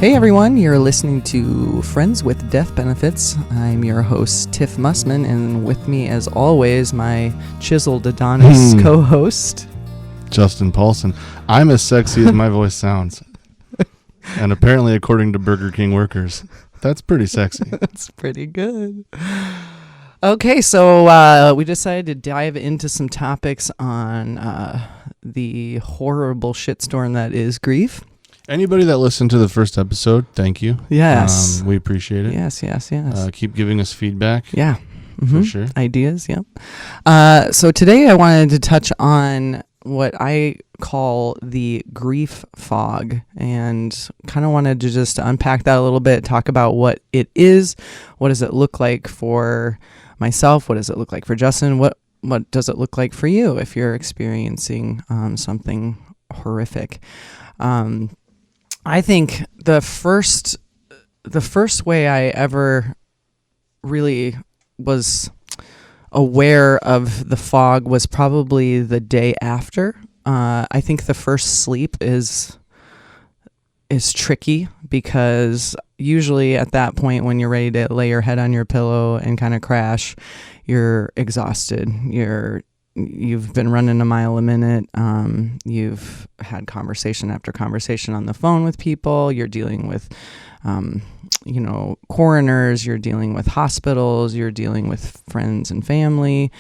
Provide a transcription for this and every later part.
Hey everyone, you're listening to Friends with Death Benefits. I'm your host, Tiff Mussman, and with me, as always, my chiseled Adonis co-host, Justin Paulson. I'm as sexy as my voice sounds. And apparently, according to Burger King workers, that's pretty sexy. That's pretty good. Okay, so we decided to dive into some topics on the horrible shitstorm that is grief. Anybody that listened to the first episode, thank you. Yes. We appreciate it. Yes. Keep giving us feedback. Yeah. For sure. Ideas, yep. So today I wanted to touch on what I call the grief fog, and kind of wanted to just unpack that a little bit, talk about what it is, what does it look like for myself, what does it look like for Justin, what does it look like for you if you're experiencing something horrific. I think the first way I ever really was aware of the fog was probably the day after. I think the first sleep is tricky because usually at that point when you're ready to lay your head on your pillow and kind of crash, you're exhausted. You've been running a mile a minute. You've had conversation after conversation on the phone with people. You're dealing with, coroners. You're dealing with hospitals. You're dealing with friends and family.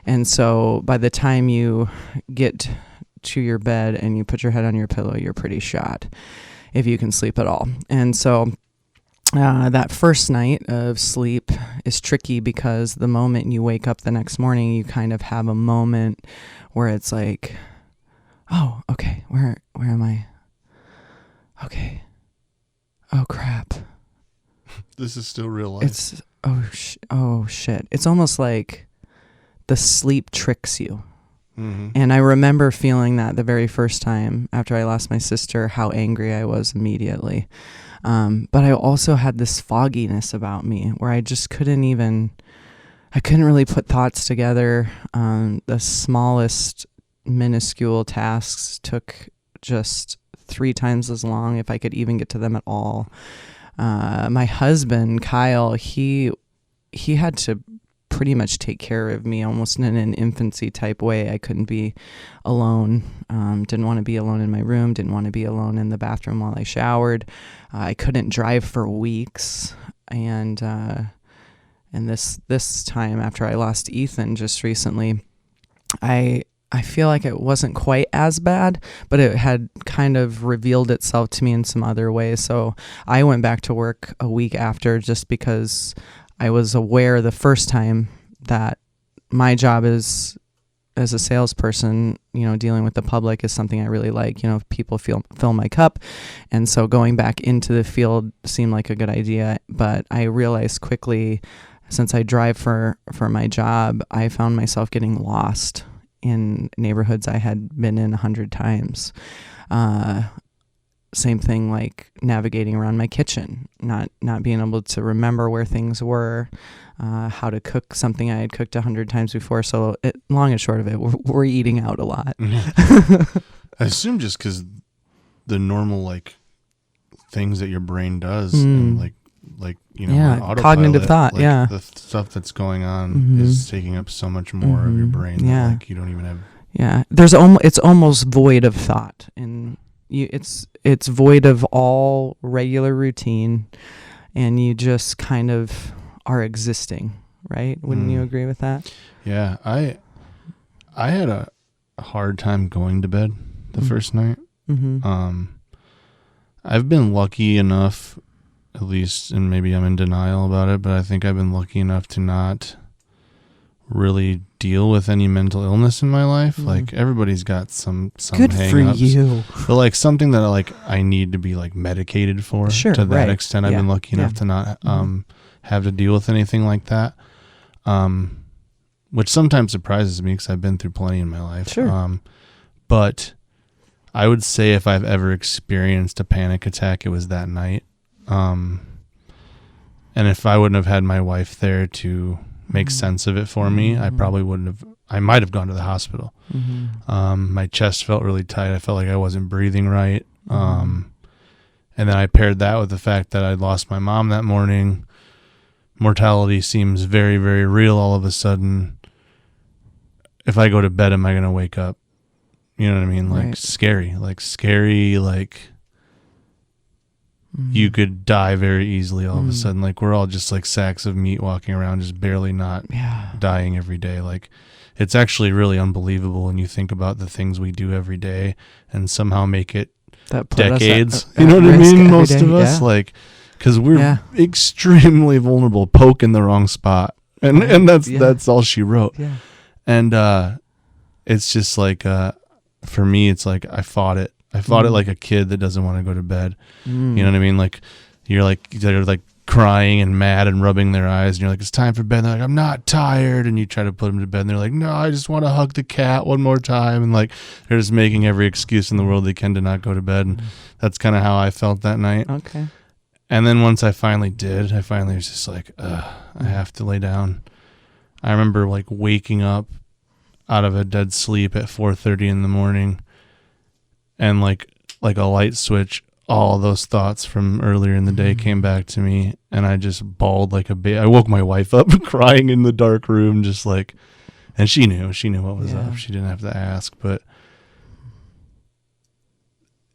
And so by the time you get to your bed and you put your head on your pillow, you're pretty shot if you can sleep at all. And so that first night of sleep is tricky because the moment you wake up the next morning, you kind of have a moment where it's like, oh, okay, where am I? Okay. Oh, crap. This is still real life. It's, oh, shit. It's almost like the sleep tricks you. Mm-hmm. And I remember feeling that the very first time after I lost my sister, how angry I was immediately. But I also had this fogginess about me where I just couldn't really put thoughts together. The smallest minuscule tasks took just 3 times as long if I could even get to them at all. My husband, Kyle, he had to pretty much take care of me almost in an infancy type way. I couldn't be alone. Didn't want to be alone in my room. Didn't want to be alone in the bathroom while I showered. I couldn't drive for weeks. And this time after I lost Ethan just recently, I feel like it wasn't quite as bad, but it had kind of revealed itself to me in some other ways. So I went back to work a week after just because I was aware the first time that my job is as a salesperson, dealing with the public is something I really like. People fill my cup. And so going back into the field seemed like a good idea. But I realized quickly, since I drive for my job, I found myself getting lost in neighborhoods I had been in 100 times. Same thing like navigating around my kitchen, not being able to remember where things were, how to cook something I had cooked 100 times before. So long and short of it, we're eating out a lot. Mm-hmm. I assume just because the normal things that your brain does, and cognitive thought, the stuff that's going on is taking up so much more of your brain that you don't even have. Yeah, it's almost void of thought, and it's void of all regular routine, and you just kind of are existing, right? Wouldn't you agree with that? Yeah, I had a hard time going to bed the first night. Mm-hmm. I've been lucky enough, at least, and maybe I'm in denial about it, but I think I've been lucky enough to not really deal with any mental illness in my life. Everybody's got some good hang-ups, for you, but something that I need to be medicated for. Sure, to that right. extent, I've been lucky enough to not have to deal with anything like that, which sometimes surprises me because I've been through plenty in my life. Sure. But I would say if I've ever experienced a panic attack, it was that night. And if I wouldn't have had my wife there to make sense of it for me, I probably wouldn't have. I might have gone to the hospital. My chest felt really tight. I felt like I wasn't breathing right. And And then I paired that with the fact that I'd lost my mom that morning. Mortality seems very, very real all of a sudden. If I go to bed, am I going to wake up? You know what I mean? Like scary, you could die very easily all of a sudden. Like we're all just like sacks of meat walking around, just barely not dying every day. Like it's actually really unbelievable when you think about the things we do every day and somehow make it decades. You know what I mean? Most of us, like, because we're extremely vulnerable, poke in the wrong spot. And that's all she wrote. Yeah. And it's just like, for me, it's like I fought it. I fought it like a kid that doesn't want to go to bed. You know what I mean? Like they're like crying and mad and rubbing their eyes, and you're like, it's time for bed. And they're like, I'm not tired. And you try to put them to bed, and they're like, no, I just want to hug the cat one more time. And like they're just making every excuse in the world they can to not go to bed. And that's kind of how I felt that night. Okay. And then once I finally did, I was just like, I have to lay down. I remember like waking up out of a dead sleep at 4:30 in the morning. And like a light switch, all those thoughts from earlier in the day came back to me, and I just bawled like a baby. I woke my wife up crying in the dark room, just like, and she knew what was up. She didn't have to ask. But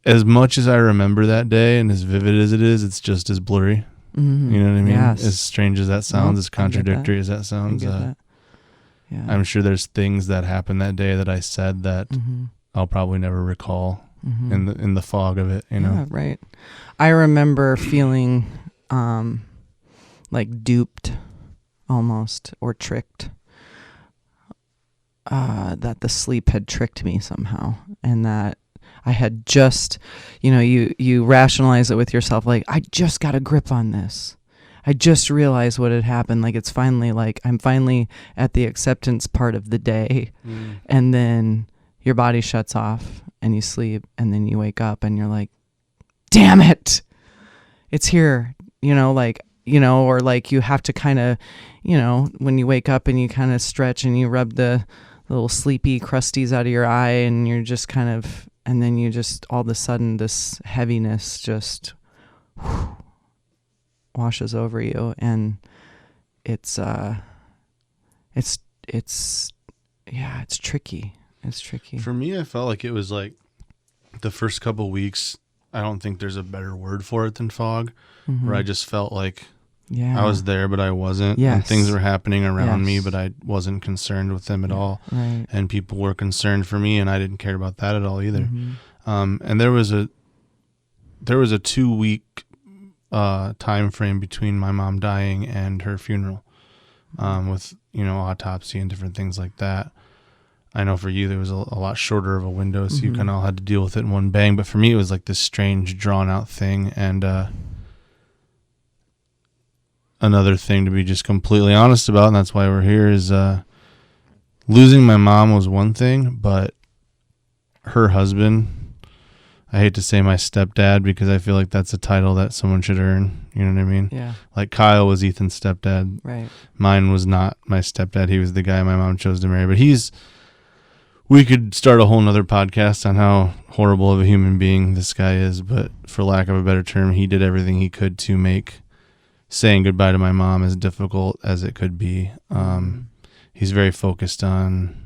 as much as I remember that day and as vivid as it is, it's just as blurry. Mm-hmm. You know what I mean? Yes. As strange as that sounds, as contradictory as that sounds. I'm sure there's things that happened that day that I said that I'll probably never recall. In the fog of it, you know. Yeah, right. I remember feeling like duped almost, or tricked, that the sleep had tricked me somehow, and that I had just, you rationalize it with yourself, like, I just got a grip on this. I just realized what had happened. Like, it's finally, like, I'm finally at the acceptance part of the day. And then your body shuts off and you sleep, and then you wake up and you're like, damn it, it's here, or like you have to kind of, when you wake up and you kind of stretch and you rub the little sleepy crusties out of your eye, and you're just kind of, and then you just, all of a sudden, this heaviness just washes over you, and it's tricky. It's tricky. For me, I felt like it was like the first couple weeks, I don't think there's a better word for it than fog, where I just felt like I was there, but I wasn't. Yes. And things were happening around me, but I wasn't concerned with them at all. Right. And people were concerned for me, and I didn't care about that at all either. And there was a 2-week time frame between my mom dying and her funeral, with, autopsy and different things like that. I know for you there was a lot shorter of a window, so you kind of all had to deal with it in one bang. But for me, it was like this strange, drawn-out thing. And another thing to be just completely honest about, and that's why we're here, is losing my mom was one thing, but her husband, I hate to say my stepdad, because I feel like that's a title that someone should earn. You know what I mean? Yeah. Like Kyle was Ethan's stepdad. Right. Mine was not my stepdad. He was the guy my mom chose to marry. But we could start a whole nother podcast on how horrible of a human being this guy is. But for lack of a better term, he did everything he could to make saying goodbye to my mom as difficult as it could be. He's very focused on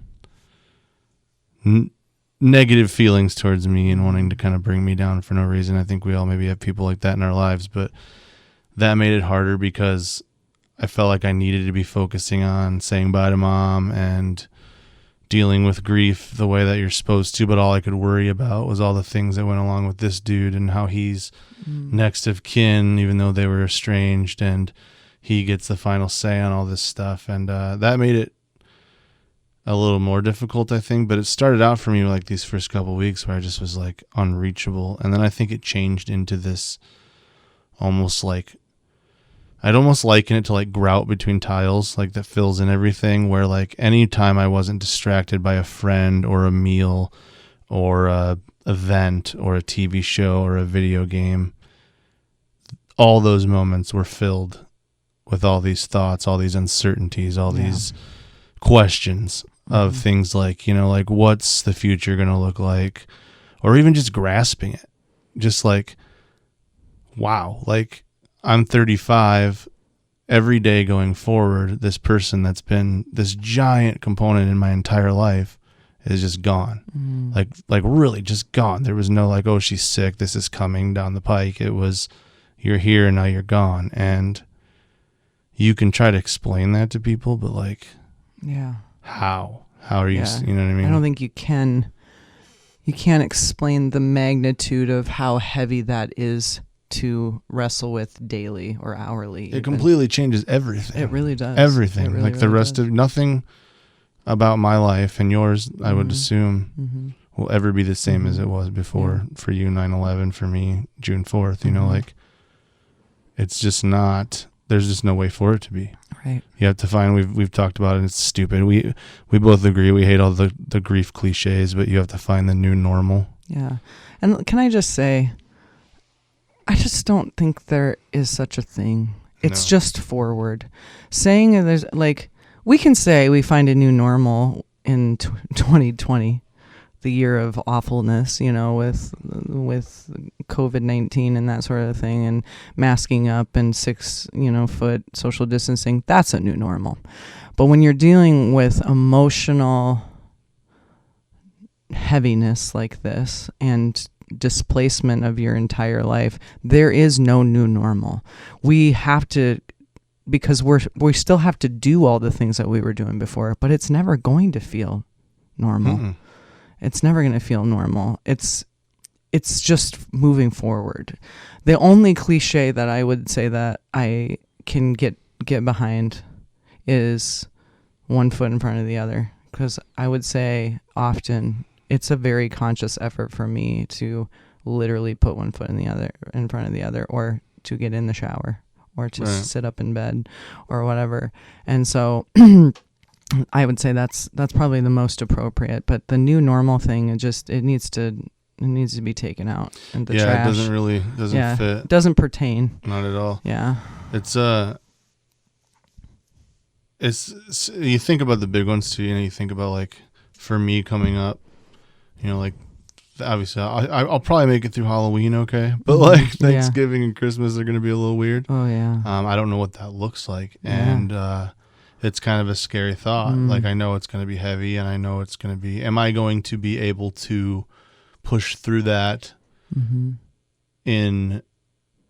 negative feelings towards me and wanting to kind of bring me down for no reason. I think we all maybe have people like that in our lives, but that made it harder because I felt like I needed to be focusing on saying bye to mom and dealing with grief the way that you're supposed to, but all I could worry about was all the things that went along with this dude and how he's next of kin, even though they were estranged, and he gets the final say on all this stuff. And that made it a little more difficult, I think, but it started out for me like these first couple weeks where I just was like unreachable. And then I think it changed into this almost like, I'd almost liken it to like grout between tiles, like that fills in everything, where like any time I wasn't distracted by a friend or a meal or a event or a TV show or a video game, all those moments were filled with all these thoughts, all these uncertainties, all these questions of things like, like what's the future going to look like, or even just grasping it. Just like, wow, like I'm 35. Every day going forward, this person that's been this giant component in my entire life is just gone. Like really just gone. There was no like, oh, she's sick, this is coming down the pike. It was, you're here and now you're gone. And you can try to explain that to people, but like, yeah, how are you, you know what I mean? I don't think you can't explain the magnitude of how heavy that is to wrestle with daily or hourly. It completely changes everything. It really does. Everything. Really, like the rest of nothing about my life and yours, I would assume, will ever be the same as it was before. For you, 9/11, for me, June 4th, you know, like it's just not, there's just no way for it to be. Right. You have to find, we've talked about it, it's stupid. We both agree, we hate all the grief cliches, but you have to find the new normal. Yeah. And can I just say, I just don't think there is such a thing. It's just forward. Saying there's like, we can say we find a new normal in 2020, the year of awfulness, you know, with COVID-19 and that sort of thing, and masking up and 6-foot social distancing. That's a new normal. But when you're dealing with emotional heaviness like this and displacement of your entire life, there is no new normal. We have to, because we still have to do all the things that we were doing before, but it's never going to feel normal. Mm-mm. It's never going to feel normal. It's just moving forward. The only cliche that I would say that I can get behind is one foot in front of the other, because I would say often it's a very conscious effort for me to literally put one foot in front of the other, or to get in the shower, or to sit up in bed, or whatever. And so I would say that's probably the most appropriate. But the new normal thing, it needs to be taken out in the trash. It doesn't fit. It doesn't pertain. Not at all. Yeah. It's you think about the big ones too, you think about, like, for me coming up, like, obviously I'll probably make it through Halloween okay, but like Thanksgiving and Christmas are going to be a little weird. Oh yeah. I don't know what that looks like, and it's kind of a scary thought. Like, I know it's going to be heavy, and I know it's going to be, am I going to be able to push through that in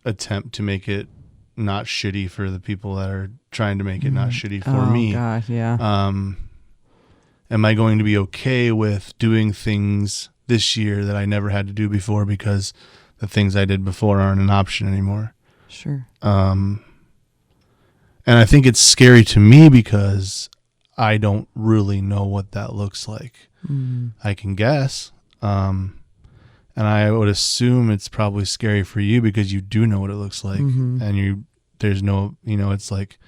attempt to make it not shitty for the people that are trying to make it not shitty for me? Oh God, yeah. Am I going to be okay with doing things this year that I never had to do before because the things I did before aren't an option anymore? Sure. And I think it's scary to me because I don't really know what that looks like. I can guess. And I would assume it's probably scary for you because you do know what it looks like. And there's no, it's like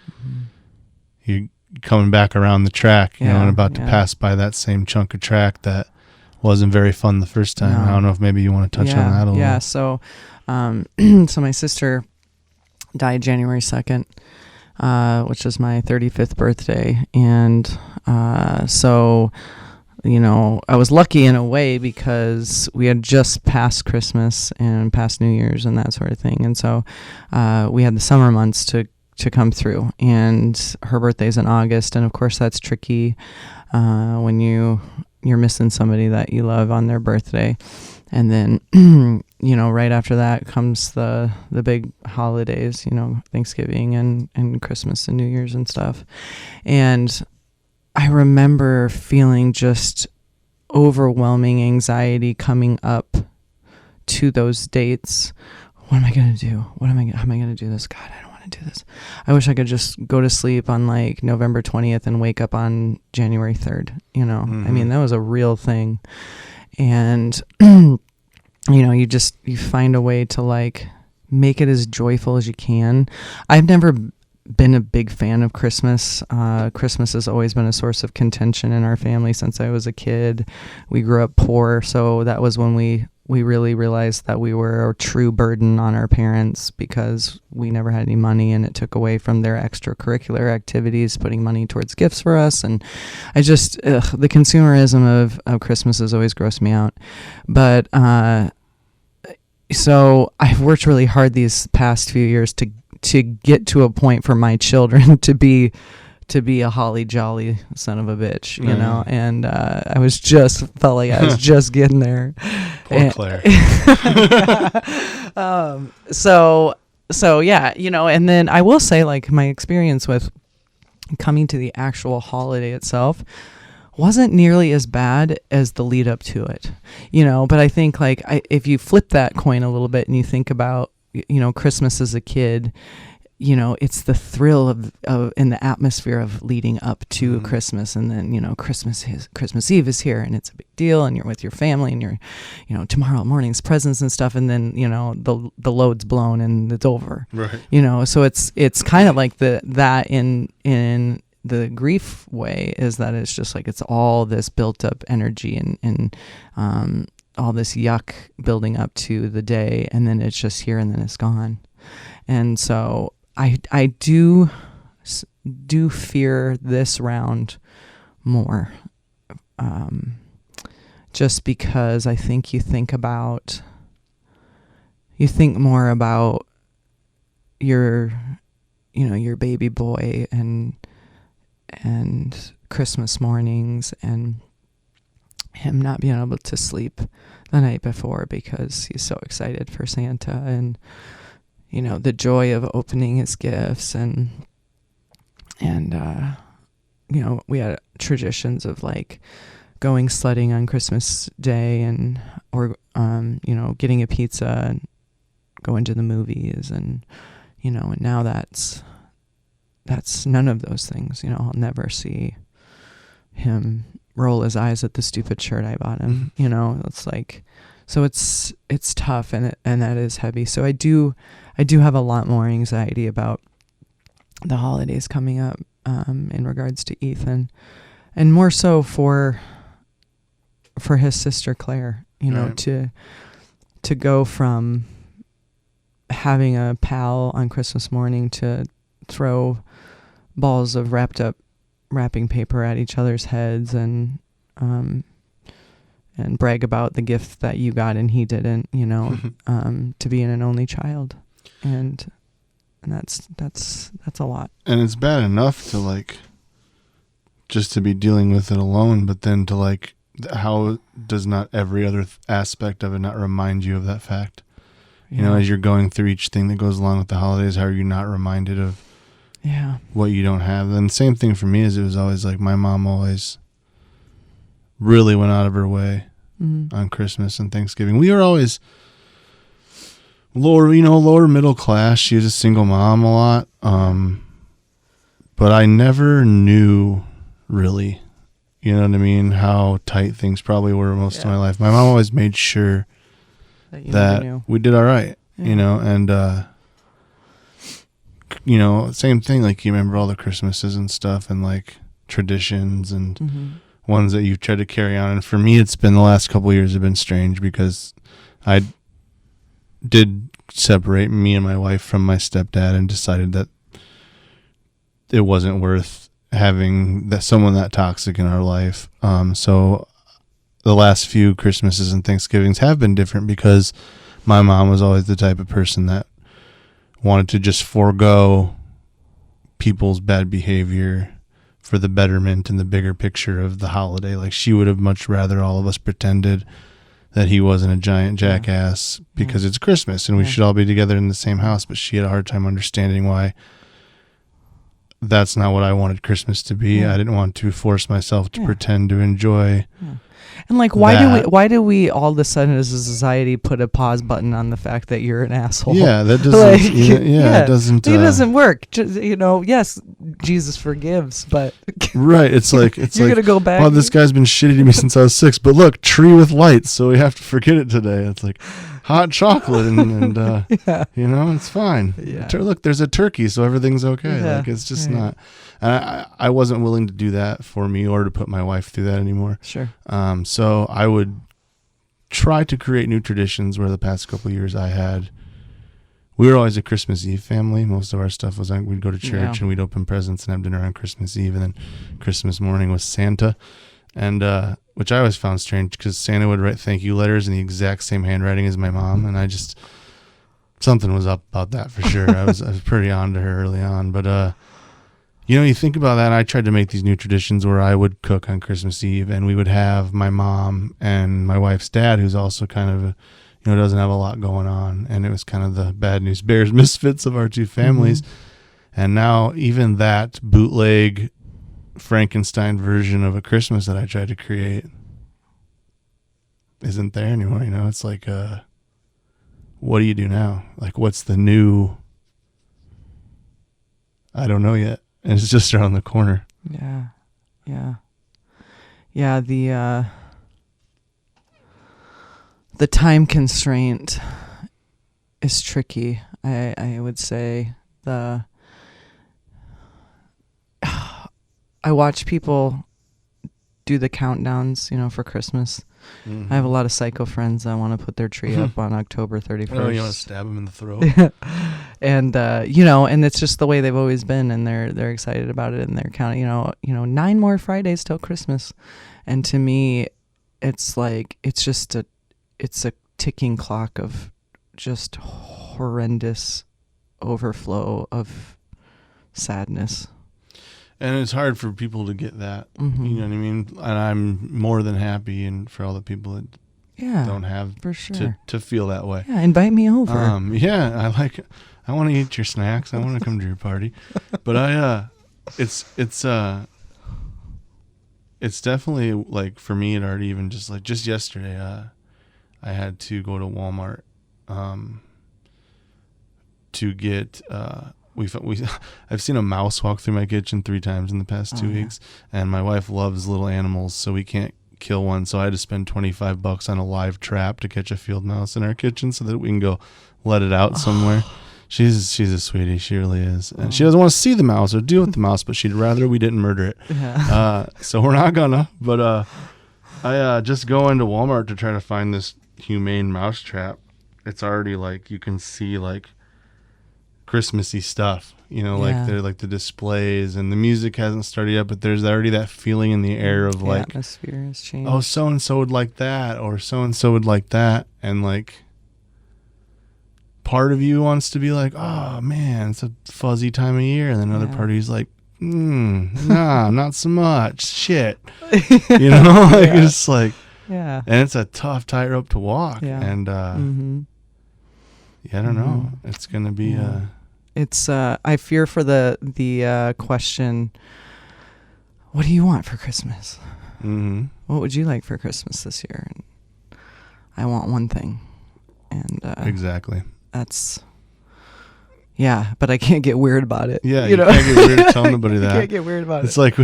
you're coming back around the track, and about to pass by that same chunk of track that wasn't very fun the first time. I don't know if maybe you want to touch on that a little. Yeah. So, so my sister died January 2nd, which is my 35th birthday. And, so, I was lucky in a way because we had just passed Christmas and past New Year's and that sort of thing. And so, we had the summer months to come through, and her birthday's in August. And of course that's tricky, when you're missing somebody that you love on their birthday. And then, right after that comes the big holidays, Thanksgiving and Christmas and New Year's and stuff. And I remember feeling just overwhelming anxiety coming up to those dates. What am I going to do? How am I going to do this? God, I don't want to do this. I wish I could just go to sleep on like November 20th and wake up on January 3rd. I mean, that was a real thing. And, you find a way to like make it as joyful as you can. I've never been a big fan of Christmas. Christmas has always been a source of contention in our family since I was a kid. We grew up poor, so that was when we really realized that we were a true burden on our parents because we never had any money, and it took away from their extracurricular activities, putting money towards gifts for us. And I just, the consumerism of Christmas has always grossed me out. But so I've worked really hard these past few years to get to a point for my children to be a holly jolly son of a bitch, you know, and I felt like I was just getting there. Poor Claire. So yeah, you know, and then I will say, like, my experience with coming to the actual holiday itself wasn't nearly as bad as the lead up to it, you know. But I think, like, if you flip that coin a little bit and you think about, you know, Christmas as a kid, you know, it's the thrill of in the atmosphere of leading up to Christmas, and then, you know, Christmas Eve is here, and it's a big deal, and you're with your family, and you're, you know, tomorrow morning's presents and stuff, and then, you know, the load's blown and it's over, right? You know, so it's kind of like that in the grief way, is that it's just like, it's all this built up energy and all this yuck building up to the day, and then it's just here and then it's gone. And so I do fear this round more, just because I think you think more about your baby boy and Christmas mornings, and him not being able to sleep the night before because he's so excited for Santa, and, you know, the joy of opening his gifts, and you know, we had traditions of, like, going sledding on Christmas Day, or you know, getting a pizza and going to the movies, and, you know, and now that's none of those things. You know, I'll never see him roll his eyes at the stupid shirt I bought him. You know, it's like, so it's tough, and that is heavy. So I do have a lot more anxiety about the holidays coming up, in regards to Ethan, and more so for his sister Claire, you know, right. to go from having a pal on Christmas morning to throw balls of wrapping paper at each other's heads, and brag about the gift that you got and he didn't, you know, to being an only child. And that's a lot. And it's bad enough to, like, just to be dealing with it alone, but then to, like, how does not every other aspect of it not remind you of that fact? Yeah. You know, as you're going through each thing that goes along with the holidays, how are you not reminded of what you don't have? And the same thing for me is, it was always like, my mom always really went out of her way on Christmas and Thanksgiving. We were always lower middle class. She was a single mom a lot. But I never knew really, you know what I mean, how tight things probably were most of my life. My mom always made sure that we did all right, you know, and, you know, same thing, like, you remember all the Christmases and stuff, and, like, traditions and ones that you've tried to carry on. And for me, it's been, the last couple of years have been strange, because I did separate me and my wife from my stepdad, and decided that it wasn't worth having someone that toxic in our life. So the last few Christmases and Thanksgivings have been different, because my mom was always the type of person that wanted to just forego people's bad behavior for the betterment and the bigger picture of the holiday. Like, she would have much rather all of us pretended that he wasn't a giant jackass because it's Christmas and we should all be together in the same house. But she had a hard time understanding why that's not what I wanted Christmas to be. I didn't want to force myself to pretend to enjoy. And, like, why do we all of a sudden as a society put a pause button on the fact that you're an asshole? Yeah, that doesn't. Like, it doesn't. It doesn't work. Just, you know, yes, Jesus forgives, but right. It's like you're gonna go back. Well, this guy's been shitty to me since I was 6. But look, tree with lights, so we have to forget it today. It's like hot chocolate, and you know, it's fine. Yeah. Look, there's a turkey, so everything's okay. Yeah. Like, it's just not. And I wasn't willing to do that for me, or to put my wife through that anymore. Sure. So I would try to create new traditions, where the past couple of years we were always a Christmas Eve family. Most of our stuff was we'd go to church and we'd open presents and have dinner on Christmas Eve, and then Christmas morning was Santa. And which I always found strange because Santa would write thank you letters in the exact same handwriting as my mom, and I just something was up about that for sure. I was pretty on to her early on, but you think about that. I tried to make these new traditions where I would cook on Christmas Eve, and we would have my mom and my wife's dad, who's also kind of doesn't have a lot going on, and it was kind of the bad news bears misfits of our two families. And now even that bootleg Frankenstein version of a Christmas that I tried to create isn't there anymore. It's like, what do you do now? Like, what's the new? I don't know yet. And it's just around the corner. Yeah. The time constraint is tricky. I would say I watch people do the countdowns, for Christmas. Mm-hmm. I have a lot of psycho friends that want to put their tree up on October 31st. Oh, you want to stab them in the throat? And, and it's just the way they've always been, and they're excited about it, and they're counting, 9 more Fridays till Christmas. And to me, it's like, it's a ticking clock of just horrendous overflow of sadness. And it's hard for people to get that. Mm-hmm. You know what I mean? And I'm more than happy, and for all the people that don't have for sure to feel that way. Yeah, invite me over. I want to eat your snacks. I want to come to your party. But it's definitely like, for me, it already even just yesterday, I had to go to Walmart to get I've seen a mouse walk through my kitchen 3 times in the past 2 weeks, and my wife loves little animals, so we can't kill one. So I had to spend $25 on a live trap to catch a field mouse in our kitchen so that we can go let it out somewhere. She's a sweetie. She really is. And she doesn't want to see the mouse or deal with the mouse, but she'd rather we didn't murder it. Yeah. So we're not gonna. But I just go into Walmart to try to find this humane mouse trap. It's already like, you can see like Christmassy stuff, like they're like the displays, and the music hasn't started yet, but there's already that feeling in the air of like, atmosphere has changed. Oh, so and so would like that, or so and so would like that, and like part of you wants to be like, oh man, it's a fuzzy time of year, and then another part of you's like, nah, not so much, shit, it's like, and it's a tough tightrope to walk, and I don't know, it's gonna be It's I fear for the question, what do you want for Christmas? Mm-hmm. What would you like for Christmas this year? And I want one thing, and exactly. That's but I can't get weird about it. Yeah, you can't get weird telling nobody that. You can't get weird about it. It's like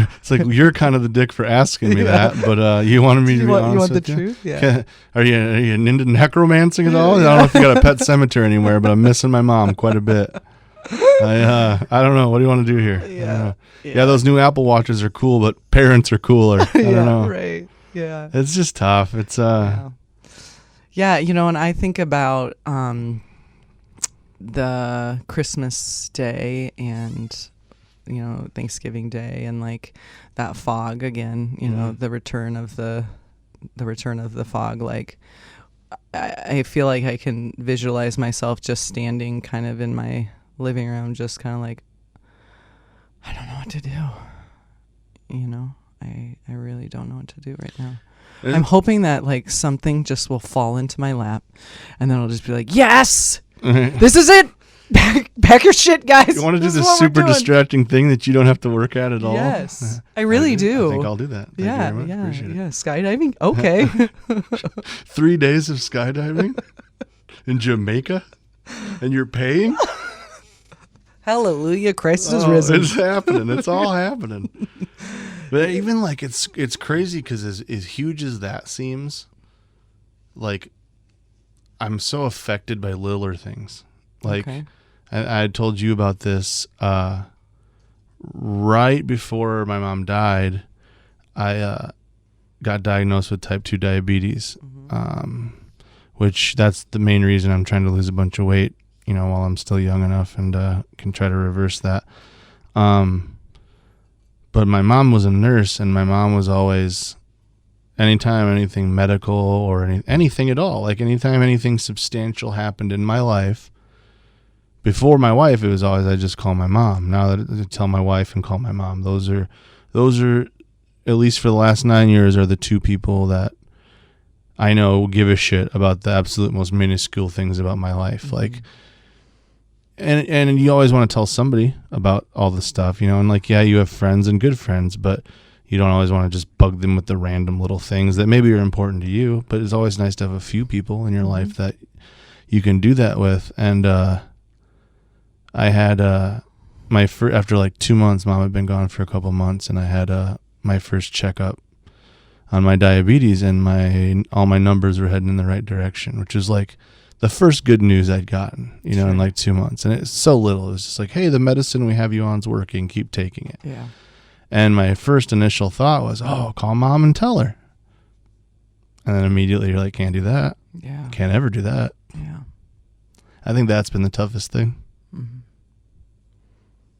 you're kind of the dick for asking me that, but you wanted me to be honest. You want the you? truth? Yeah. Are you into necromancing at all? I don't know if you got a pet cemetery anywhere, but I'm missing my mom quite a bit. I don't know. What do you want to do here? Yeah, those new Apple Watches are cool, but parents are cooler. I don't know. Right. Yeah. It's just tough. It's and I think about the Christmas day and Thanksgiving Day, and like that fog again, the return of the fog. Like I feel like I can visualize myself just standing kind of in my living room, just kind of like, I don't know what to do. I really don't know what to do right now. I'm hoping that like something just will fall into my lap, and then I'll just be like, yes, this is it. Pack your shit, guys. You want to do this super distracting thing that you don't have to work at all? Yes, I really do. I think I'll do that. Thank you very much. Appreciate it. Skydiving. Okay. 3 days of skydiving in Jamaica, and you're paying? Hallelujah, Christ is risen. It's happening. It's all happening. But even like it's crazy because as huge as that seems, like I'm so affected by littler things. Like I told you about this right before my mom died. I got diagnosed with type 2 diabetes, which that's the main reason I'm trying to lose a bunch of weight, while I'm still young enough and can try to reverse that. But my mom was a nurse, and my mom was always, anytime anything medical or anything at all, like anytime anything substantial happened in my life, before my wife, it was always I just call my mom. Now that I tell my wife and call my mom, those are at least for the last 9 years are the two people that I know give a shit about the absolute most minuscule things about my life. Mm-hmm. Like, and you always want to tell somebody about all this stuff, and like, yeah, you have friends and good friends, but you don't always want to just bug them with the random little things that maybe are important to you, but it's always nice to have a few people in your mm-hmm. life that you can do that with. And, I had after like 2 months, Mom had been gone for a couple months, and I had my first checkup on my diabetes, and all my numbers were heading in the right direction, which is like the first good news I'd gotten, in like 2 months. And it's so little. It was just like, hey, the medicine we have you on's working. Keep taking it. Yeah. And my first initial thought was, call Mom and tell her. And then immediately you're like, can't do that. Yeah. Can't ever do that. Yeah. I think that's been the toughest thing. Mm-hmm.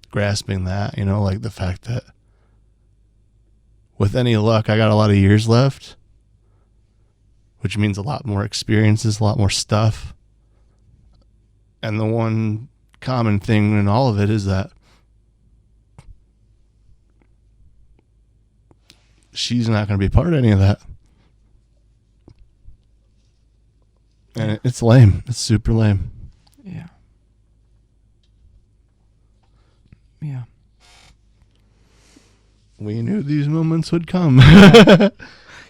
Grasping that, like the fact that with any luck, I got a lot of years left, which means a lot more experiences, a lot more stuff. And the one common thing in all of it is that she's not going to be part of any of that. And it's lame. It's super lame. Yeah. Yeah. We knew these moments would come.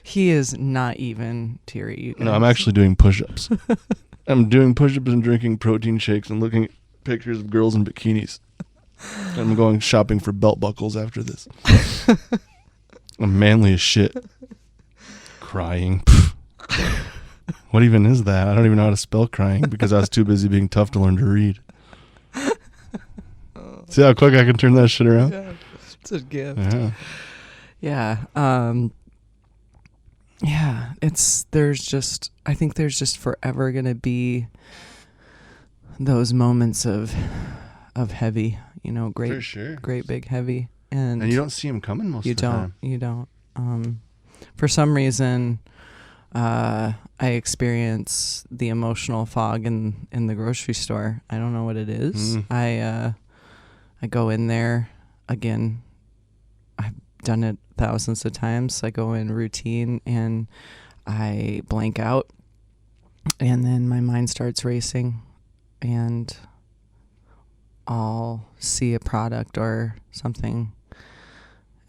He is not even teary. You guys. No, I'm actually doing push-ups. I'm doing push-ups and drinking protein shakes and looking at pictures of girls in bikinis. I'm going shopping for belt buckles after this. I'm manly as shit. Crying. What even is that? I don't even know how to spell crying because I was too busy being tough to learn to read. See how quick I can turn that shit around? Yeah, it's a gift. Yeah. Yeah. Yeah. I think there's just forever going to be those moments of heavy, great, for sure. Great big heavy. And you don't see them coming most of the time. You don't. For some reason, I experience the emotional fog in the grocery store. I don't know what it is. I go in there again. I've done it thousands of times. I go in routine and I blank out, and then my mind starts racing, and I'll see a product or something,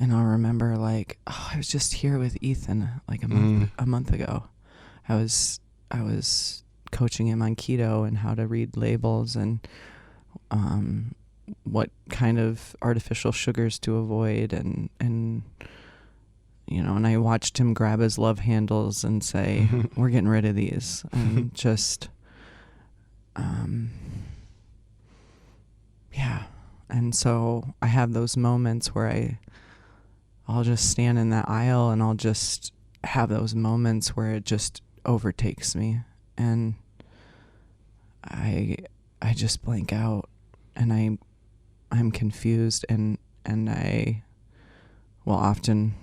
and I'll remember like, I was just here with Ethan like a month ago. I was coaching him on keto and how to read labels and what kind of artificial sugars to avoid, and and I watched him grab his love handles and say, we're getting rid of these, and just yeah. And so I have those moments where I'll just stand in that aisle and I'll just have those moments where it just overtakes me, and I just blank out, and I'm confused, and I will often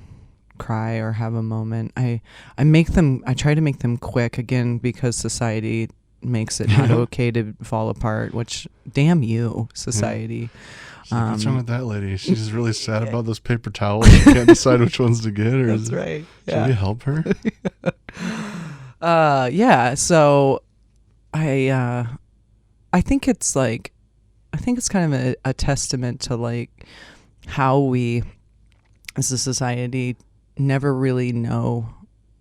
cry or have a moment. I try to make them quick, again, because society makes it not okay to fall apart, which damn you, society. What's wrong with that lady? She's just really sad about those paper towels. She can't decide which ones to get. Or that's right. Should we help her? Yeah. So I think it's kind of a testament to like how we as a society never really know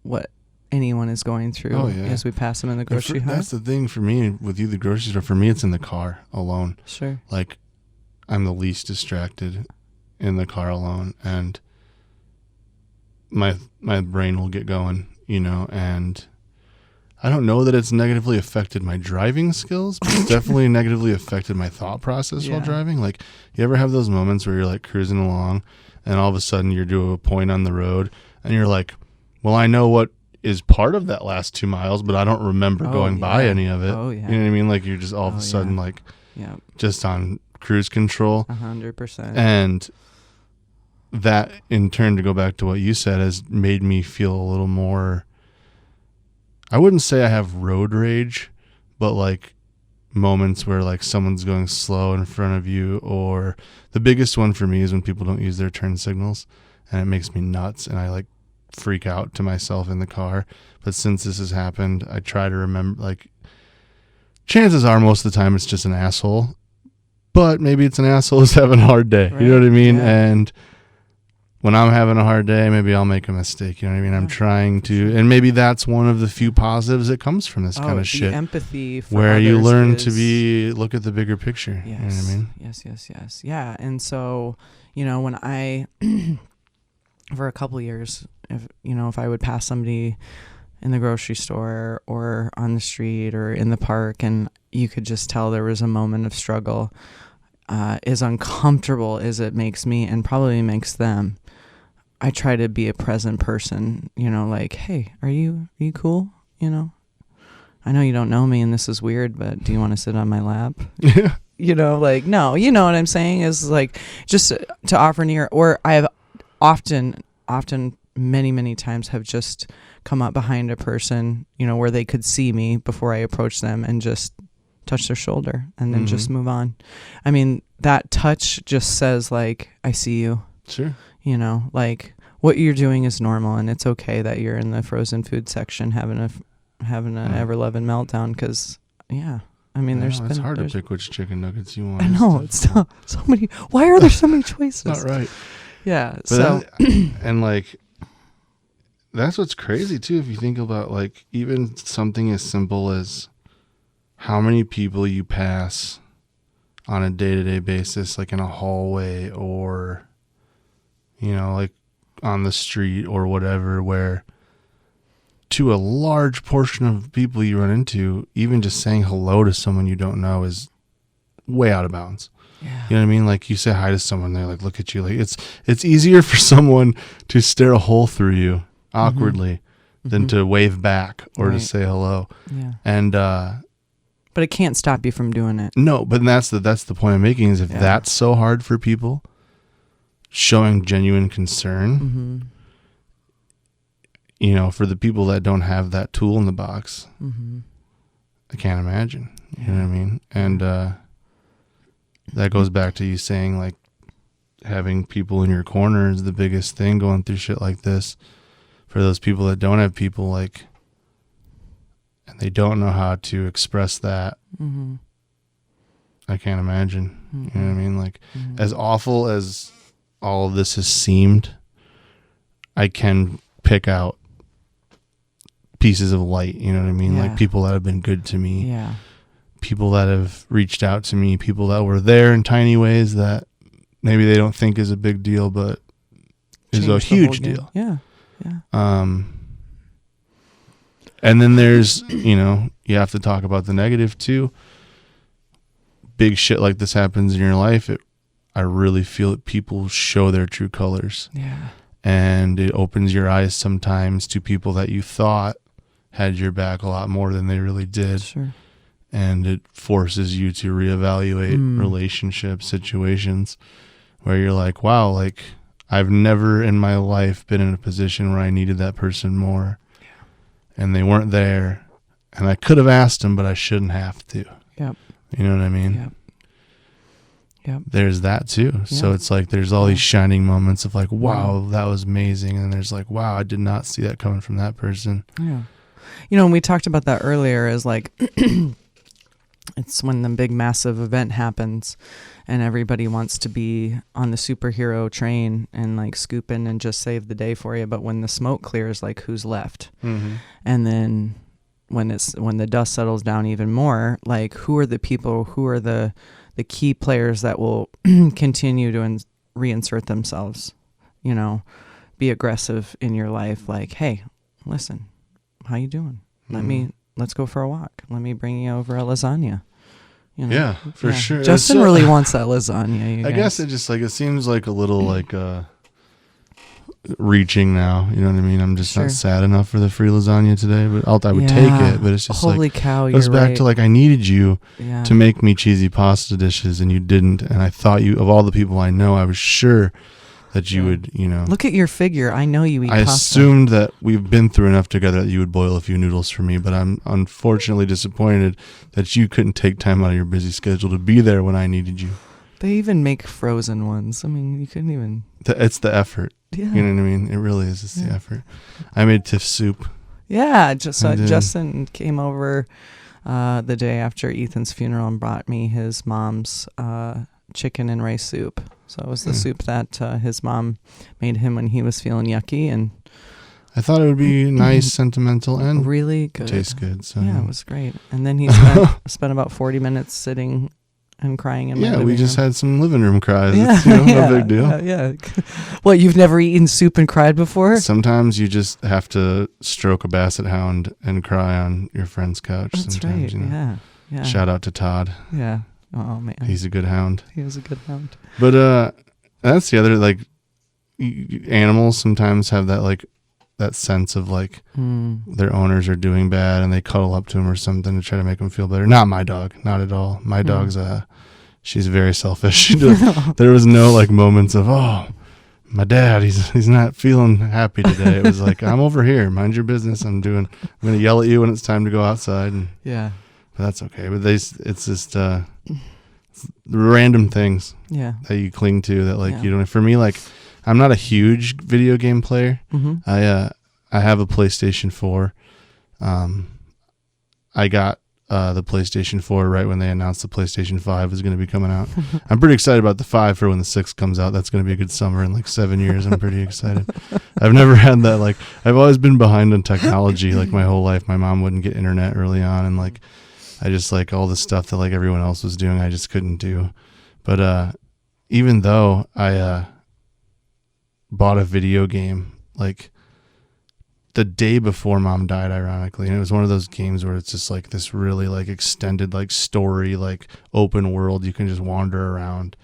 what anyone is going through as we pass them in the grocery store. That's the thing for me with you, the grocery store. For me, it's in the car alone. Sure. Like, I'm the least distracted in the car alone, and my brain will get going, and I don't know that it's negatively affected my driving skills, but it's definitely negatively affected my thought process while driving. Like, you ever have those moments where you're like cruising along and all of a sudden you're to a point on the road and you're like, well, I know what is part of that last 2 miles, but I don't remember going by any of it. Oh, yeah. You know what I mean? Like, you're just all of a sudden just on cruise control. 100%. And that in turn, to go back to what you said, has made me feel a little more, I wouldn't say I have road rage, but like moments where like someone's going slow in front of you, or the biggest one for me is when people don't use their turn signals, and it makes me nuts, and I like freak out to myself in the car. But since this has happened, I try to remember, like, chances are most of the time it's just an asshole, but maybe it's an asshole who's having a hard day. Right. You know what I mean? Yeah. And when I'm having a hard day, maybe I'll make a mistake. You know what I mean? I'm trying to, and maybe that's one of the few positives that comes from this kind of shit. Empathy for where you learn to look at the bigger picture. Yes. You know what I mean? Yes. Yeah. And so, when I, for a couple of years, if I would pass somebody in the grocery store or on the street or in the park, and you could just tell there was a moment of struggle, as uncomfortable as it makes me and probably makes them, I try to be a present person, like, hey, are you cool? I know you don't know me and this is weird, but do you want to sit on my lap? Yeah. No, you know what I'm saying is like just to offer an ear. Or I have often many times have just come up behind a person, where they could see me before I approach them and just touch their shoulder and then just move on. I mean, that touch just says like, I see you. Sure. Like what you're doing is normal, and it's okay that you're in the frozen food section having an ever-loving meltdown. Because it's hard to pick which chicken nuggets you want. I know, it's so many. Why are there so many choices? Not right. Yeah. And like, that's what's crazy too. If you think about like even something as simple as how many people you pass on a day-to-day basis, like in a hallway or, like on the street or whatever, where to a large portion of people you run into, even just saying hello to someone you don't know is way out of bounds. Yeah. You know what I mean? Like you say hi to someone, they like look at you. Like it's easier for someone to stare a hole through you awkwardly than to wave back or to say hello. Yeah. And but it can't stop you from doing it. No, but that's the point I'm making is if that's so hard for people, showing genuine concern, for the people that don't have that tool in the box, I can't imagine. You know what I mean? And that goes back to you saying like having people in your corner is the biggest thing going through shit like this. For those people that don't have people, like, and they don't know how to express that, I can't imagine. You know what I mean? Like, as awful as all of this has seemed, I can pick out pieces of light. You know what I mean? Like people that have been good to me. Yeah. People that have reached out to me. People that were there in tiny ways that maybe they don't think is a big deal, but is a huge deal. Yeah. And then there's, you have to talk about the negative too. Big shit like this happens in your life. I really feel that people show their true colors. Yeah. And it opens your eyes sometimes to people that you thought had your back a lot more than they really did. Sure. And it forces you to reevaluate relationships, situations where you're like, wow, like I've never in my life been in a position where I needed that person more. Yeah. And they weren't there. And I could have asked them, but I shouldn't have to. Yep. You know what I mean? Yep. Yep. There's that too. Yep. So it's like there's all these shining moments of like, wow, that was amazing. And there's like, wow, I did not see that coming from that person. Yeah. And we talked about that earlier is like, it's when the big massive event happens and everybody wants to be on the superhero train and like scoop in and just save the day for you. But when the smoke clears, like who's left? And then when the dust settles down even more, like who are the people, who are the key players that will continue to reinsert themselves, be aggressive in your life. Like, hey, listen, how you doing? Let's go for a walk. Let me bring you over a lasagna. Yeah, for sure. Justin really wants that lasagna. I guess it just like, it seems like a little like reaching now. You know what I mean? I'm just not sad enough for the free lasagna today, but I would take it. But it's just holy cow, it goes back to like, I needed you to make me cheesy pasta dishes and you didn't. And I thought of all the people I know, I was sure that you would, Look at your figure. I know you eat I pasta. assumed that we've been through enough together that you would boil a few noodles for me, but I'm unfortunately disappointed that you couldn't take time out of your busy schedule to be there when I needed you. They even make frozen ones. I mean, you couldn't even. It's the effort. Yeah. You know what I mean? It really is. It's the effort. I made Tiff soup. Yeah, Justin came over the day after Ethan's funeral and brought me his mom's chicken and rice soup. So it was the soup that his mom made him when he was feeling yucky, and I thought it would be nice, sentimental, and really good. Tastes good. So yeah, it was great. And then he spent about 40 minutes sitting and crying in my living room. Yeah, we just had some living room cries. Yeah, It's, no big deal. Yeah. What, you've never eaten soup and cried before? Sometimes you just have to stroke a basset hound and cry on your friend's couch. That's sometimes, right. Yeah. Shout out to Todd. Yeah. Oh man, he's a good hound. He was a good hound. But that's the other, like, animals sometimes have that sense of like their owners are doing bad and they cuddle up to them or something to try to make them feel better. Not my dog, not at all. My dog's she's very selfish. There was no like moments of, oh, my dad, he's not feeling happy today. It was like, I'm over here, mind your business. I'm gonna yell at you when it's time to go outside. And yeah, but that's okay. But it's just random things that you cling to that like you don't. For me, like, I'm not a huge video game player. Mm-hmm. I have a PlayStation 4. I got the PlayStation 4 right when they announced the PlayStation 5 was going to be coming out. I'm pretty excited about the 5 for when the 6 comes out. That's going to be a good summer in like 7 years. I'm pretty excited. I've never had that. Like, I've always been behind on technology like my whole life. My mom wouldn't get internet early on, and like I just like all the stuff that like everyone else was doing, I just couldn't do. But even though I bought a video game like the day before Mom died, ironically, and it was one of those games where it's just like this really like extended like story, like open world, you can just wander around.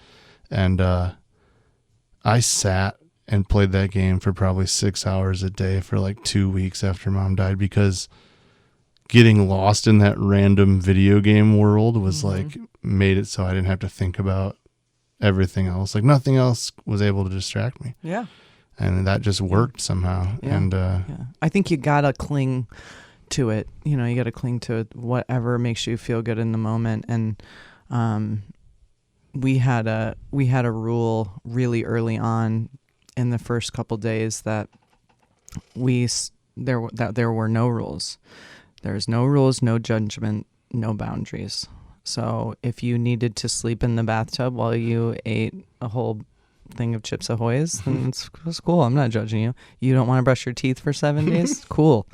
And I sat and played that game for probably 6 hours a day for like 2 weeks after Mom died, because getting lost in that random video game world was like made it so I didn't have to think about everything else. Like nothing else was able to distract me. Yeah. And that just worked somehow. Yeah. And I think you gotta cling to it. You know, you gotta cling to whatever makes you feel good in the moment. And we had a rule really early on in the first couple days that there were no rules. There's no rules, no judgment, no boundaries. So if you needed to sleep in the bathtub while you ate a whole thing of Chips Ahoy's, then it's cool. I'm not judging you. You don't want to brush your teeth for 7 days? Cool.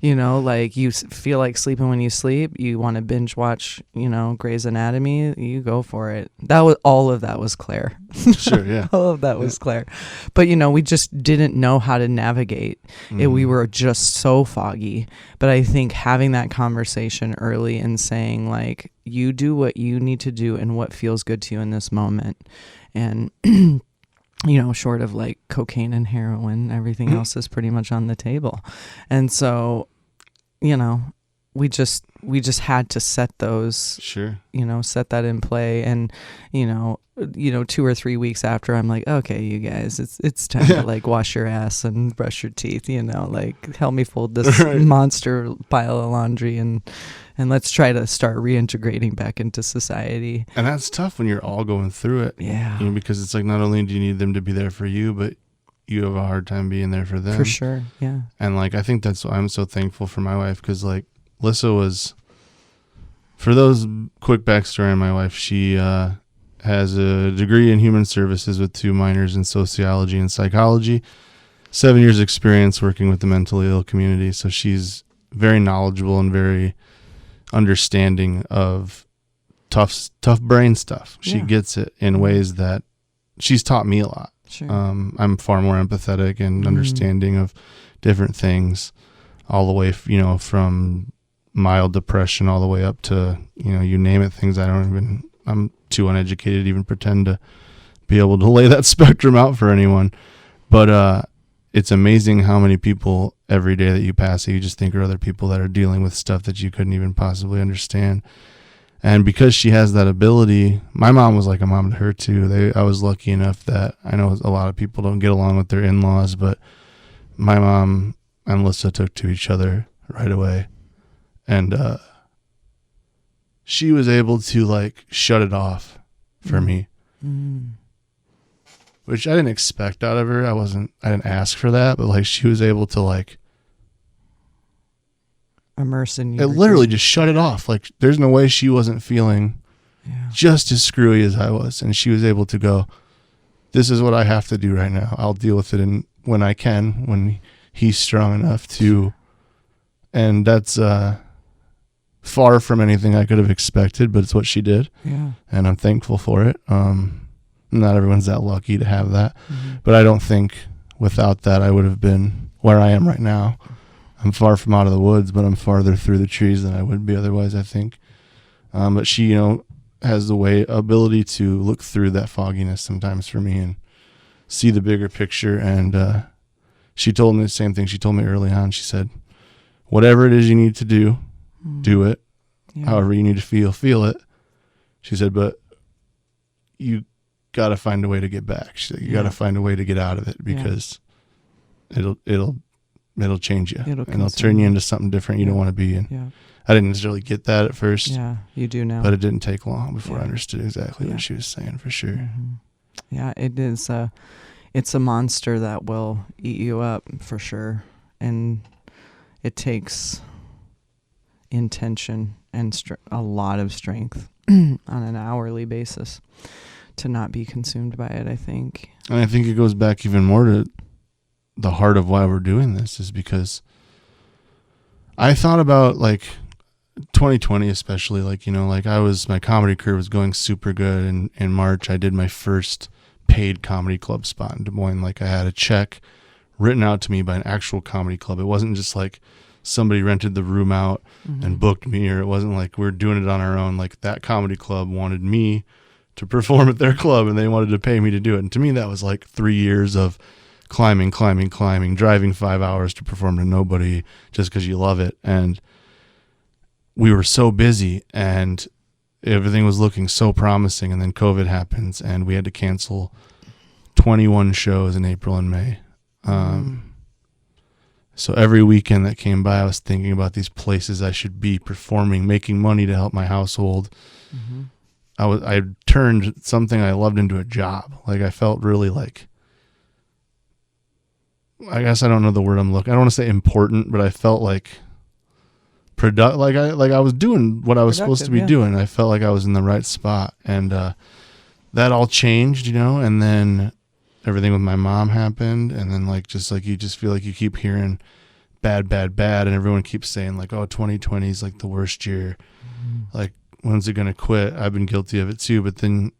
You know, like you feel like sleeping when you sleep. You want to binge watch, Grey's Anatomy. You go for it. All of that was Claire. Sure, yeah. All of that was Claire. But, we just didn't know how to navigate it. We were just so foggy. But I think having that conversation early and saying, like, you do what you need to do and what feels good to you in this moment. And short of like cocaine and heroin, everything else is pretty much on the table. And so, we just had to set those, set that in play. And, 2 or 3 weeks after, I'm like, okay, you guys, it's time to like wash your ass and brush your teeth, like help me fold this monster pile of laundry and let's try to start reintegrating back into society. And that's tough when you're all going through it. Yeah. Because it's like, not only do you need them to be there for you, but you have a hard time being there for them. For sure. Yeah. And like, I think that's why I'm so thankful for my wife. Cause like Lissa was, for those quick backstory on my wife, she, has a degree in human services with 2 minors in sociology and psychology, 7 years experience working with the mentally ill community. So she's very knowledgeable and very understanding of tough brain stuff. She gets it in ways that she's taught me a lot. Sure. I'm far more empathetic and understanding of different things, all the way, from mild depression all the way up to, you name it, things I'm too uneducated to even pretend to be able to lay that spectrum out for anyone. But it's amazing how many people every day that you pass, you just think are other people that are dealing with stuff that you couldn't even possibly understand. And because she has that ability, my mom was like a mom to her too. I was lucky enough that I know a lot of people don't get along with their in-laws, but my mom and Melissa took to each other right away. And she was able to like shut it off for me. Mm. Which I didn't expect out of her. I didn't ask for that, but like she was able to like immerse in you. It literally just shut it off. Like there's no way she wasn't feeling just as screwy as I was. And she was able to go, this is what I have to do right now. I'll deal with it when I can, when he's strong enough to. And that's far from anything I could have expected, but it's what she did. Yeah. And I'm thankful for it. Not everyone's that lucky to have that. Mm-hmm. But I don't think without that I would have been where I am right now. I'm far from out of the woods, but I'm farther through the trees than I would be otherwise, I think. But she, has the ability to look through that fogginess sometimes for me and see the bigger picture. And she told me the same thing. She told me early on. She said, whatever it is you need to do, do it. Yeah. However you need to feel it. She said, but you got to find a way to get back. She said, you got to find a way to get out of it because it'll change you and it'll turn you into something different you don't want to be in. Yeah. I didn't necessarily get that at first. Yeah, you do now. But it didn't take long before I understood exactly what she was saying for sure. Mm-hmm. Yeah, it is. It's a monster that will eat you up for sure. And it takes intention and a lot of strength on an hourly basis to not be consumed by it, I think. And I think it goes back even more to the heart of why we're doing this is because I thought about like 2020 especially, like my comedy career was going super good, and in March I did my first paid comedy club spot in Des Moines. Like I had a check written out to me by an actual comedy club. It wasn't just like somebody rented the room out and booked me, or it wasn't like we're doing it on our own. Like that comedy club wanted me to perform at their club and they wanted to pay me to do it. And to me that was like 3 years of climbing, driving 5 hours to perform to nobody just because you love it. And we were so busy and everything was looking so promising. And then COVID happens and we had to cancel 21 shows in April and May. So every weekend that came by, I was thinking about these places I should be performing, making money to help my household. Mm-hmm. I turned something I loved into a job. Like I felt really like, I guess I don't know the word I'm looking. I don't want to say important, but I felt like I was doing what I was supposed to be doing. I felt like I was in the right spot, and that all changed, and then everything with my mom happened, and then you just feel like you keep hearing bad, and everyone keeps saying like, oh, 2020 is like the worst year. Mm-hmm. Like, when's it going to quit? I've been guilty of it too. But then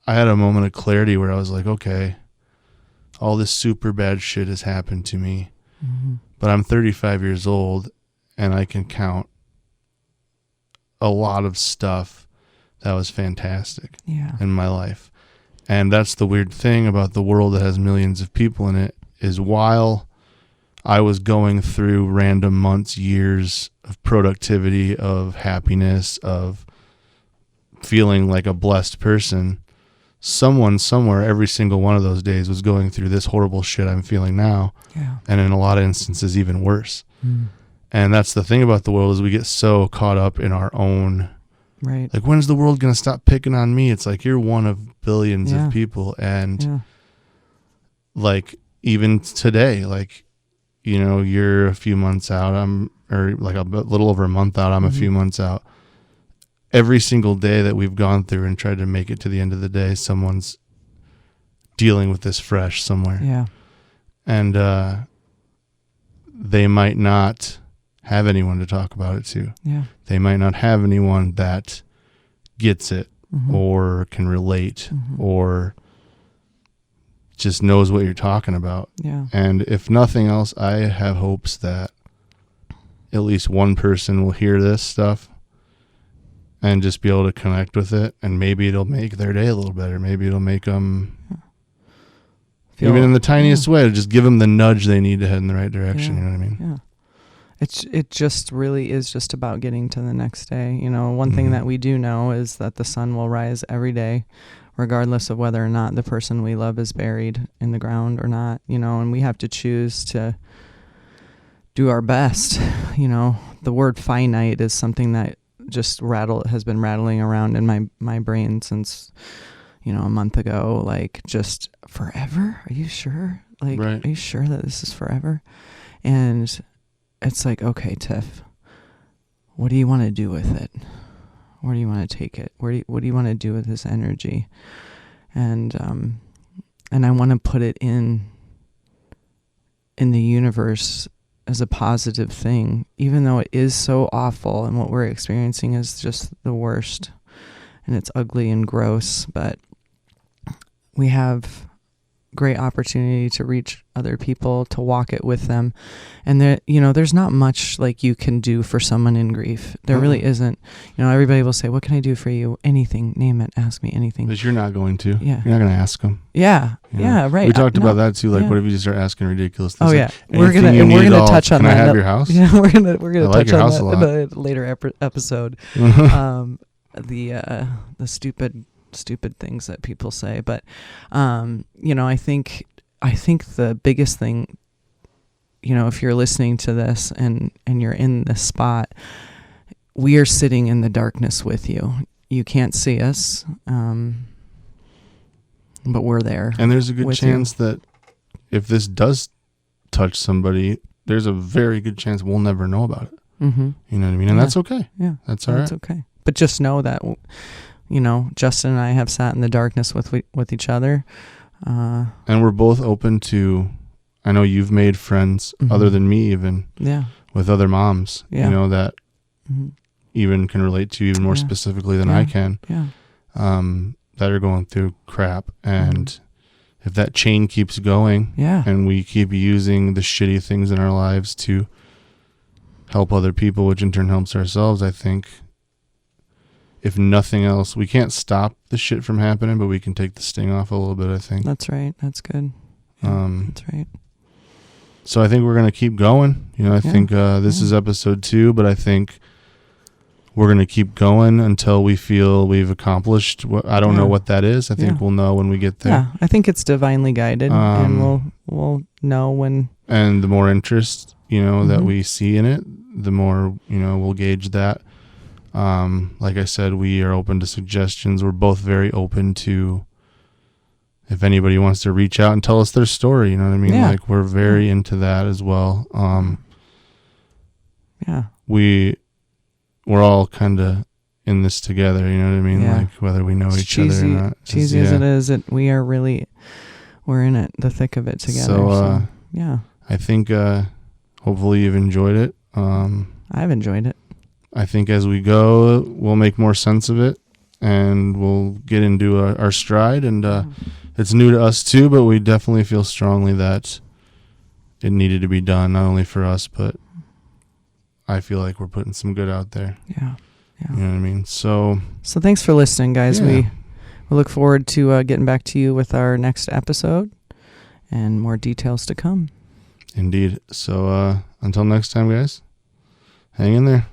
I had a moment of clarity where I was like, okay, all this super bad shit has happened to me, but I'm 35 years old and I can count a lot of stuff that was fantastic in my life. And that's the weird thing about the world that has millions of people in it, is while I was going through random months, years of productivity, of happiness, of feeling like a blessed person, someone somewhere every single one of those days was going through this horrible shit I'm feeling now. Yeah. And in a lot of instances, even worse. Mm. And that's the thing about the world, is we get so caught up in our own, right? Like, when's the world going to stop picking on me? It's like, you're one of billions of people. And like, even today, like, you're a few months out, or like a little over a month out, I'm a few months out. Every single day that we've gone through and tried to make it to the end of the day, someone's dealing with this fresh somewhere. Yeah. And they might not have anyone to talk about it to. Yeah. They might not have anyone that gets it or can relate or just knows what you're talking about. Yeah. And if nothing else, I have hopes that at least one person will hear this stuff and just be able to connect with it, and maybe it'll make their day a little better. Maybe it'll make them, even in the tiniest way, to just give them the nudge they need to head in the right direction. You know what I mean? Yeah. it just really is just about getting to the next day. You know, one thing that we do know is that the sun will rise every day, regardless of whether or not the person we love is buried in the ground or not, you know, and we have to choose to do our best. You know, the word finite is something that just has been rattling around in my brain since, you know, a month ago. Like, just forever? Are you sure? Like, right. Are you sure that this is forever? And it's like, okay, Tiff, what do you want to do with it? Where do you want to take it? What do you want to do with this energy? And I want to put it in the universe as a positive thing, even though it is so awful and what we're experiencing is just the worst and it's ugly and gross. But we have great opportunity to reach other people, to walk it with them. And there, you know, there's not much like you can do for someone in grief. There really isn't. You know, everybody will say, what can I do for you? Anything, name it, ask me anything. But you're not going to. Yeah. You're not going to ask them. Yeah. Yeah, right. We talked about that too. Like, what if you just start asking ridiculous things? Oh, yeah. Like, We're gonna touch on that. Can I have your house? Yeah, we're gonna like touch your on house that a in a later episode. The stupid things that people say. But you know, I think the biggest thing, you know, if you're listening to this and you're in this spot, we are sitting in the darkness with you. You can't see us, but we're there. And there's a good chance that if this does touch somebody, there's a very good chance we'll never know about it. Mm-hmm. You know what I mean? And that's okay. Yeah. That's all right. That's okay. But just know that, you know, Justin and I have sat in the darkness with each other. And we're both open to, I know you've made friends other than me even. Yeah. With other moms, you know, that even can relate to you even more specifically than I can. Yeah. That are going through crap. And if that chain keeps going and we keep using the shitty things in our lives to help other people, which in turn helps ourselves, I think, if nothing else, we can't stop the shit from happening, but we can take the sting off a little bit, I think. That's right. That's good. Yeah, that's right. So I think we're going to keep going. You know, I think this is episode 2, but I think we're going to keep going until we feel we've accomplished I don't know what that is. I think we'll know when we get there. Yeah, I think it's divinely guided, and we'll know when. And the more interest, you know, that we see in it, the more, you know, we'll gauge that. Like I said, we are open to suggestions. We're both very open to if anybody wants to reach out and tell us their story, you know what I mean? Yeah. Like, we're very into that as well. We're all kind of in this together, you know what I mean? Yeah. Like, whether we know each other or not. Cheesy as it is, we're in it, the thick of it together. So yeah. I think, hopefully you've enjoyed it. I've enjoyed it. I think as we go, we'll make more sense of it and we'll get into our stride. And it's new to us too, but we definitely feel strongly that it needed to be done, not only for us, but I feel like we're putting some good out there. Yeah. You know what I mean? So thanks for listening, guys. Yeah. We look forward to getting back to you with our next episode and more details to come. Indeed. So until next time, guys, hang in there.